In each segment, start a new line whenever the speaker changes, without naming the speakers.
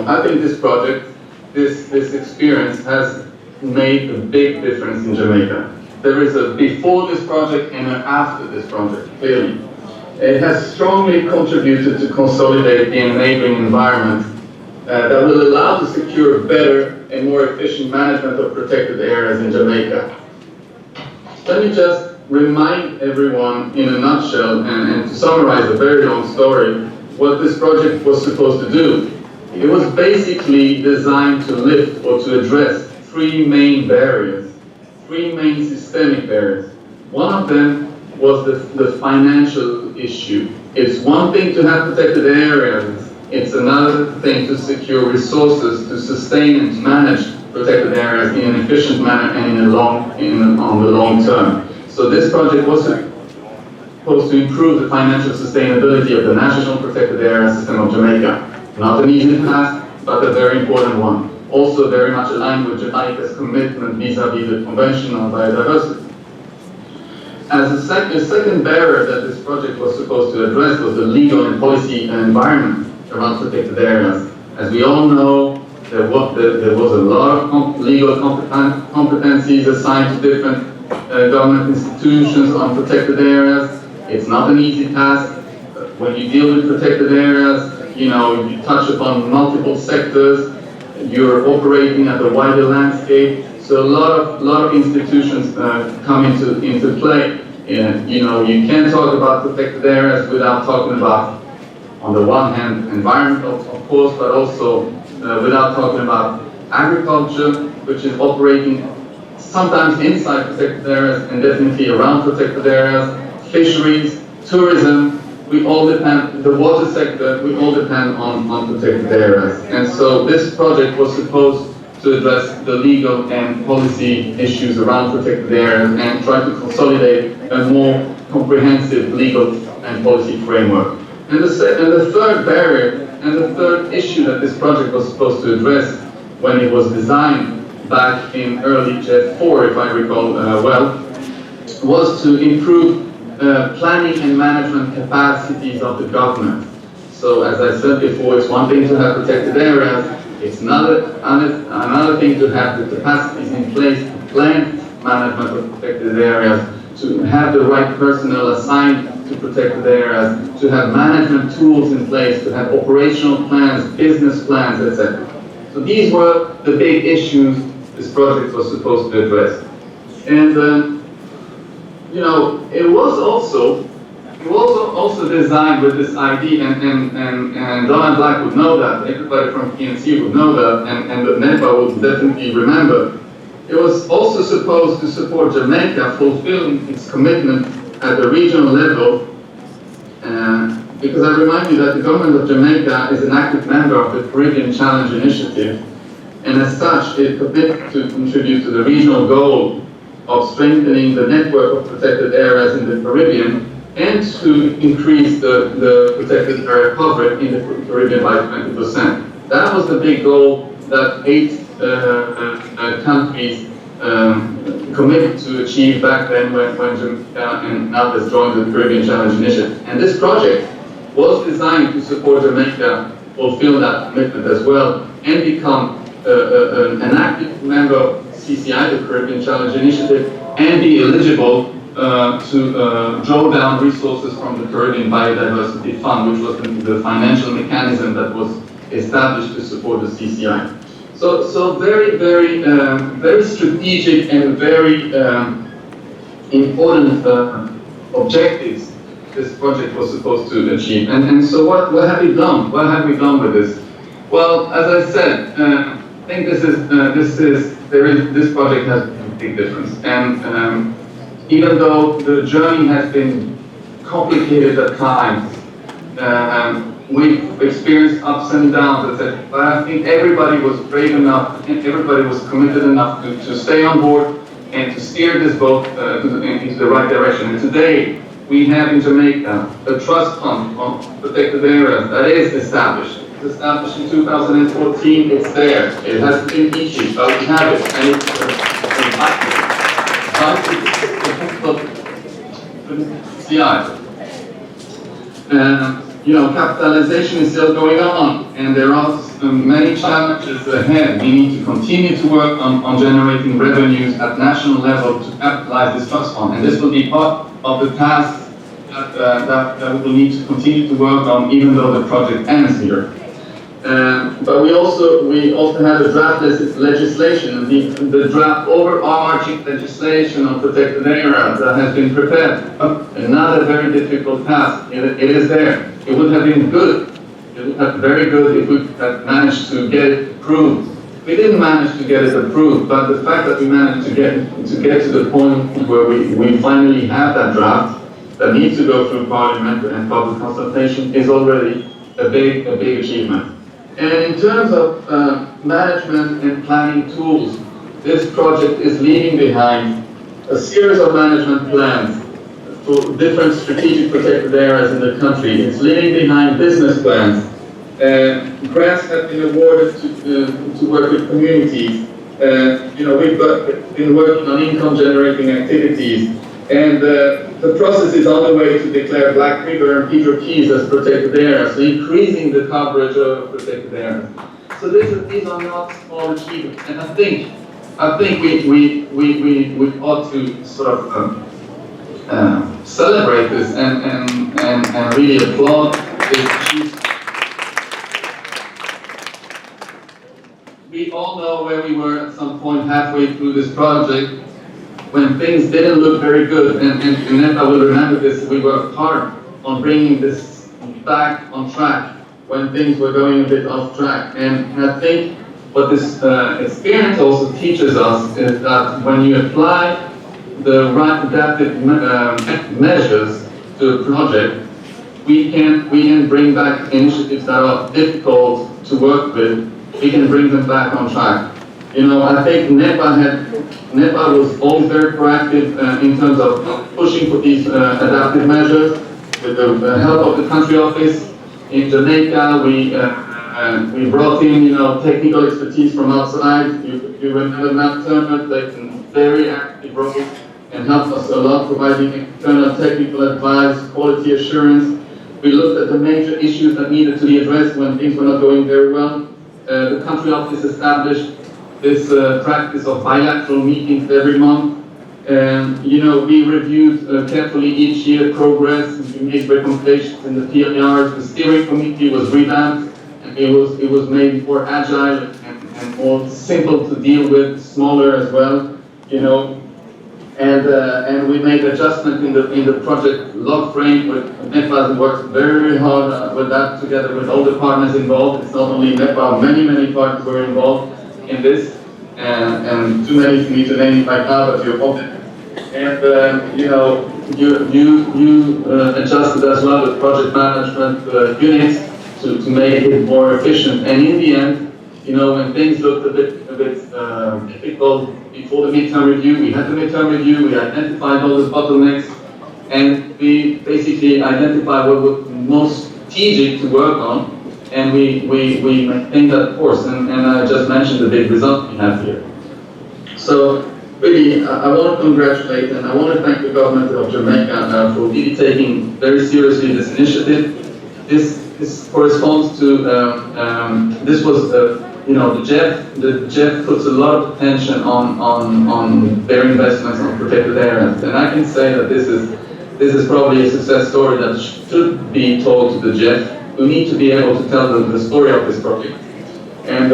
I think this project, this experience has made a big difference in Jamaica. There is a before this project and an after this project, clearly. It has strongly contributed to consolidate the enabling environment that will allow to secure better and more efficient management of protected areas in Jamaica. Let me just remind everyone in a nutshell and to summarize a very long story what this project was supposed to do. It was basically designed to lift or to address three main barriers, three main systemic barriers. One of them was the financial issue. It's one thing to have protected areas, it's another thing to secure resources to sustain and to manage protected areas in an efficient manner and on the long term. So this project was supposed to improve the financial sustainability of the National Protected Area System of Jamaica. Not an easy task, but a very important one. Also very much aligned with Jamaica's commitment vis-à-vis the Convention on Biodiversity. As a second barrier that this project was supposed to address was the legal and policy and environment around protected areas. As we all know, there was a lot of legal competencies assigned to different government institutions on protected areas. It's not an easy task. When you deal with protected areas, you touch upon multiple sectors. You're operating at a wider landscape. So a lot of institutions come into play. And, you can't talk about protected areas without talking about, on the one hand, environment, of course, but also without talking about agriculture, which is operating sometimes inside protected areas and definitely around protected areas, fisheries, tourism. We all depend, the water sector, we all depend on protected areas. And so this project was supposed to address the legal and policy issues around protected areas and try to consolidate a more comprehensive legal and policy framework. And the third barrier and the third issue that this project was supposed to address when it was designed back in early J4, if I recall well, was to improve planning and management capacities of the government. So as I said before, it's one thing to have protected areas, it's another thing to have the capacities in place to plan management of protected areas, to have the right personnel assigned to protected areas, to have management tools in place, to have operational plans, business plans, etc. So these were the big issues this project was supposed to address. And it was also designed with this idea, and Don and Black would know that, everybody from PNC would know that, and the NEPA would definitely remember. It was also supposed to support Jamaica fulfilling its commitment at the regional level, because I remind you that the government of Jamaica is an active member of the Caribbean Challenge Initiative, and as such, it committed to contribute to the regional goal of strengthening the network of protected areas in the Caribbean and to increase the protected area coverage in the Caribbean by 20%. That was the big goal that 8 countries committed to achieve back then when Jamaica and others joined the Caribbean Challenge Initiative. And this project was designed to support Jamaica fulfill that commitment as well and become an active member of CCI, the Caribbean Challenge Initiative, and be eligible to draw down resources from the Caribbean Biodiversity Fund, which was the financial mechanism that was established to support the CCI. So very, very, very strategic and very important objectives this project was supposed to achieve. And so what have we done? What have we done with this? Well, as I said, I think this project has a big difference. And even though the journey has been complicated at times, we've experienced ups and downs, etc. But I think everybody was brave enough, and everybody was committed enough to stay on board and to steer this boat into the right direction. And today, we have in Jamaica a trust fund on protected areas that is established. It's established in 2014, it's there. It hasn't been issued, but we have it, and it's CI. Capitalization is still going on, and there are many challenges ahead. We need to continue to work on generating revenues at national level to capitalize this trust fund, and this will be part of the task that we will need to continue to work on, even though the project ends here. But we also have a draft legislation, the draft overarching legislation on protected areas that has been prepared. Another very difficult task. It is there. It would have been good. It would have been very good if we had managed to get it approved. We didn't manage to get it approved, but the fact that we managed to get to the point where we finally have that draft that needs to go through Parliament and public consultation is already a big achievement. And in terms of management and planning tools, this project is leaving behind a series of management plans for different strategic protected areas in the country. It's leaving behind business plans. Grants have been awarded to work with communities. We've been working on income generating activities. And the process is on the way to declare Black River and Pedro Keys as protected areas, so increasing the coverage of protected areas. So these are not small achievements, and I think we ought to sort of celebrate this and really applaud this achievement. We all know where we were at some point halfway through this project, when things didn't look very good, and I will remember this, we worked hard on bringing this back on track when things were going a bit off track. And I think what this experience also teaches us is that when you apply the right adaptive measures to a project, we can bring back initiatives that are difficult to work with, we can bring them back on track. I think NEPA was always very proactive in terms of pushing for these adaptive measures with the help of the country office. In Jamaica, we brought in technical expertise from outside. You remember Matt Turner, they've been very active role and helped us a lot, providing external technical advice, quality assurance. We looked at the major issues that needed to be addressed when things were not going very well. The country office established this practice of bilateral meetings every month. And, we reviewed carefully each year progress, we made recommendations in the PLRs. The steering committee was revamped, and it was made more agile and more simple to deal with, smaller as well, And we made adjustment in the project log frame. With NEPA worked very hard with that, together with all the partners involved. It's not only NEPA, many partners were involved in this, and too many for me to name right now, but you're open. And you adjusted as well the project management units to make it more efficient. And in the end, when things looked a bit difficult before the midterm review, we had the midterm review, we identified all the bottlenecks, and we basically identified what was most strategic to work on. And we maintained that course, and I just mentioned the big result we have here. So really, I want to congratulate and I want to thank the government of Jamaica for really taking very seriously this initiative. This corresponds to this was the GEF puts a lot of attention on their investments on protected areas, and I can say that this is probably a success story that should be told to the GEF. We need to be able to tell the story of this project, and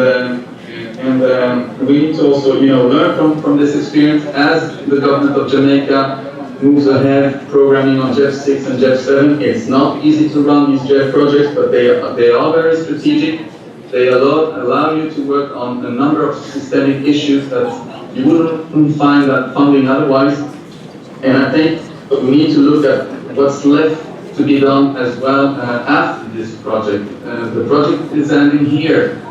we need to also learn from this experience as the government of Jamaica moves ahead programming on GEF 6 and GEF 7. It's not easy to run these GEF projects, but they are very strategic. They allow you to work on a number of systemic issues that you wouldn't find that funding otherwise. And I think we need to look at what's left to be done as well after this project. The project is ending here,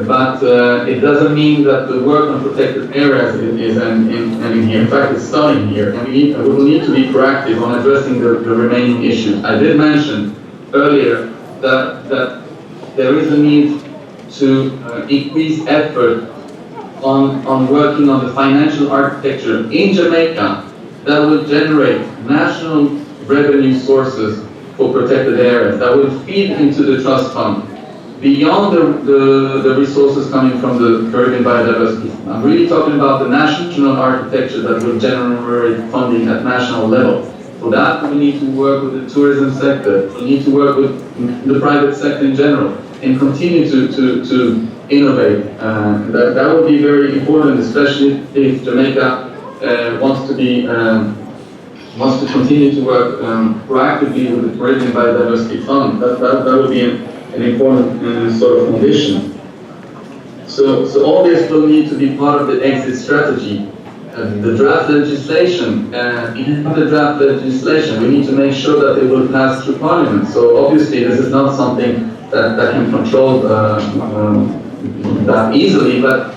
but it doesn't mean that the work on protected areas is ending here. In fact, it's starting here, and we will need to be proactive on addressing the remaining issues. I did mention earlier that there is a need to increase effort on working on the financial architecture in Jamaica that will generate national revenue sources for protected areas, that will feed into the trust fund. beyond the resources coming from the Caribbean Biodiversity Fund. I'm really talking about the national architecture that will generate funding at national level. For that, we need to work with the tourism sector, we need to work with the private sector in general, and continue to innovate. That would be very important, especially if Jamaica wants to continue to work proactively with the Caribbean Biodiversity Fund. That would be an important sort of condition. So all this will need to be part of the exit strategy. The draft legislation, in the draft legislation, we need to make sure that it will pass through Parliament. So obviously this is not something that can control that easily, but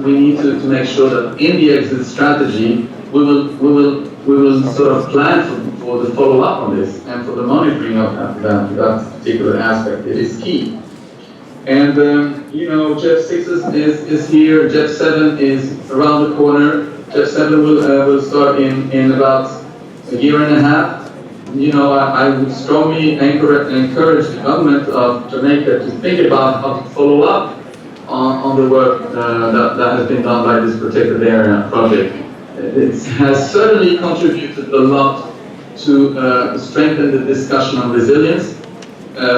we need to make sure that in the exit strategy, we will sort of plan for the follow-up on this and for the monitoring of that particular aspect. It is key. And JEF 6 is here, JEF 7 is around the corner. JEF 7 will start in about a year and a half. I would strongly encourage the government of Jamaica to think about how to follow up on the work that has been done by this protected area project. It has certainly contributed a lot to strengthen the discussion on resilience.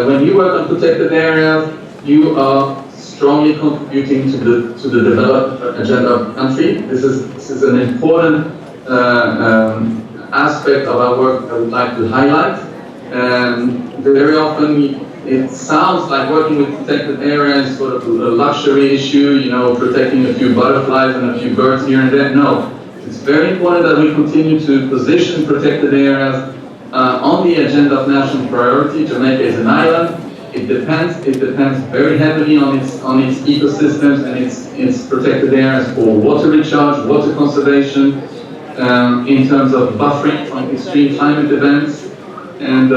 When you work on protected areas, you are strongly contributing to the development agenda of the country. This is an important aspect of our work I would like to highlight. Very often it sounds like working with protected areas is sort of a luxury issue, protecting a few butterflies and a few birds here and there. No, it's very important that we continue to position protected areas on the agenda of national priority. Jamaica is an island. It depends very heavily on its ecosystems and its protected areas for water recharge, water conservation, in terms of buffering from extreme climate events, and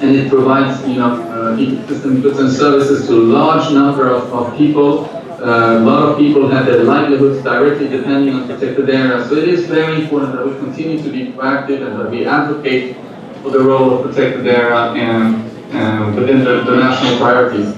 it provides ecosystem goods and services to a large number of people. A lot of people have their livelihoods directly depending on protected areas. So it is very important that we continue to be proactive and that we advocate for the role of protected area and within the national priorities.